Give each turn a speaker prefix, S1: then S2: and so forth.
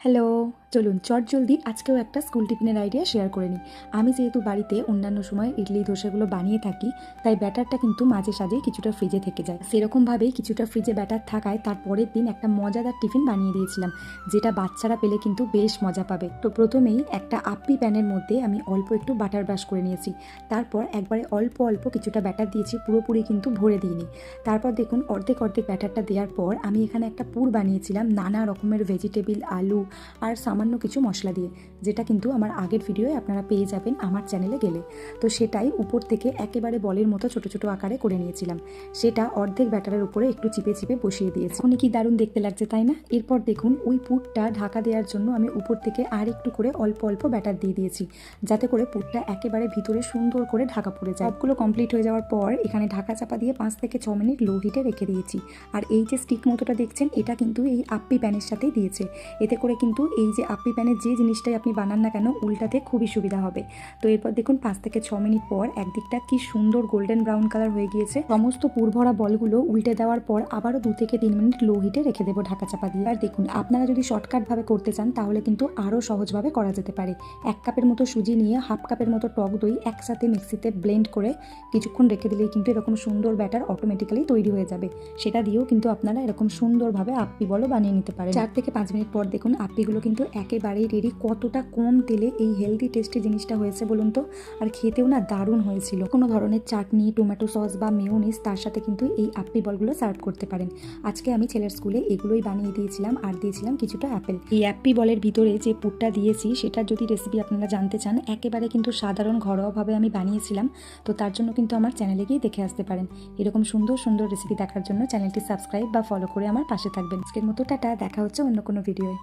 S1: Hello, চলুন চটজলদি আজকেও একটা স্কুল টিফিনের আইডিয়া শেয়ার করে নিই। আমি যেহেতু বাড়িতে অন্যান্য সময় ইডলি ধোসাগুলো বানিয়ে থাকি, তাই ব্যাটারটা কিন্তু মাঝে সাঝে কিছুটা ফ্রিজে থেকে যায়। সেরকমভাবেই কিছুটা ফ্রিজে ব্যাটার থাকায় তার পরের দিন একটা মজাদার টিফিন বানিয়ে দিয়েছিলাম, যেটা বাচ্চারা পেলে কিন্তু বেশ মজা পাবে। তো প্রথমেই একটা আপ্পি প্যানের মধ্যে আমি অল্প একটু বাটার ব্রাশ করে নিয়েছি। তারপর একবারে অল্প অল্প কিছুটা ব্যাটার দিয়েছি, পুরোপুরি কিন্তু ভরে দিইনি। তারপর দেখুন অর্ধেক অর্ধেক ব্যাটারটা দেওয়ার পর আমি এখানে একটা পুর বানিয়েছিলাম নানা রকমের ভেজিটেবিল, আলু আর সামান্য কিছু মশলা দিয়ে, যেটা কিন্তু আমার আগের ভিডিওয়ে আপনারা পেয়ে যাবেন আমার চ্যানেলে গেলে। তো সেটাই উপর থেকে একেবারে বলের মতো ছোট ছোট আকারে করে নিয়েছিলাম। সেটা অর্ধেক ব্যাটারের উপরে একটু চিপে চিপে বসিয়ে দিয়েছি। উনি কি দারুণ দেখতে লাগছে, তাই না? এরপর দেখুন ওই পুরটা ঢাকা দেওয়ার জন্য আমি উপর থেকে আর একটু করে অল্প অল্প ব্যাটার দিয়ে দিয়েছি, যাতে করে পুরটা একেবারে ভিতরে সুন্দর করে ঢাকা পড়ে যায়। সবগুলো কমপ্লিট হয়ে যাওয়ার পর এখানে ঢাকা চাপা দিয়ে 5 থেকে 6 মিনিট লো হিটে রেখে দিয়েছি। আর এই যে স্টিক মতোটা দেখছেন, এটা কিন্তু এই আপ্পি প্যানের সাথেই দিয়েছে। এতে করে কিন্তু এই যে আপ্পি প্যানের যে জিনিসটাই আপনি বানান না কেন উল্টাতে খুবই সুবিধা হবে। তো এরপর দেখুন 5 থেকে 6 মিনিট পর একদিকটা কি সুন্দর গোল্ডেন ব্রাউন কালার হয়ে গিয়েছে। সমস্ত পুর ভরা বলগুলো উল্টে দেওয়ার পর আবারও 2 থেকে 3 মিনিট লো হিটে রেখে দেবো ঢাকা চাপা দিয়ে। আর দেখুন আপনারা যদি শর্টকাটভাবে করতে চান তাহলে কিন্তু আরও সহজভাবে করা যেতে পারে। 1 কাপের মতো সুজি নিয়ে হাফ কাপের মতো টক দই একসাথে মিক্সিতে ব্লেন্ড করে কিছুক্ষণ রেখে দিলেই কিন্তু এরকম সুন্দর ব্যাটার অটোমেটিক্যালি তৈরি হয়ে যাবে। সেটা দিয়েও কিন্তু আপনারা এরকম সুন্দরভাবে আপ্পি বলও বানিয়ে নিতে পারেন। 4 থেকে 5 মিনিট পর দেখুন আপ্পিগুলো কিন্তু একেবারেই রেডি। কতটা কম তেলে এই হেলদি টেস্টি জিনিসটা হয়েছে বলুন তো। আর খেতেও না দারুণ হয়েছিল। কোনো ধরনের চাটনি, টমেটো সস বা মেয়োনিজ তার সাথে কিন্তু এই আপ্পি বলগুলো সার্ভ করতে পারেন। আজকে আমি ছেলের স্কুলে এগুলোই বানিয়ে দিয়েছিলাম আর দিয়েছিলাম কিছুটা অ্যাপেল। এই আপ্পি বলের ভিতরে যে পুরটা দিয়েছি সেটার যদি রেসিপি আপনারা জানতে চান, একেবারে কিন্তু সাধারণ ঘরোয়াভাবে আমি বানিয়েছিলাম। তো তার জন্য কিন্তু আমার চ্যানেলে গিয়ে দেখে আসতে পারেন। এরকম সুন্দর সুন্দর রেসিপি দেখার জন্য চ্যানেলটি সাবস্ক্রাইব বা ফলো করে আমার পাশে থাকবেন। আজকের মতো টাটা, দেখা হচ্ছে অন্য কোনো ভিডিওয়।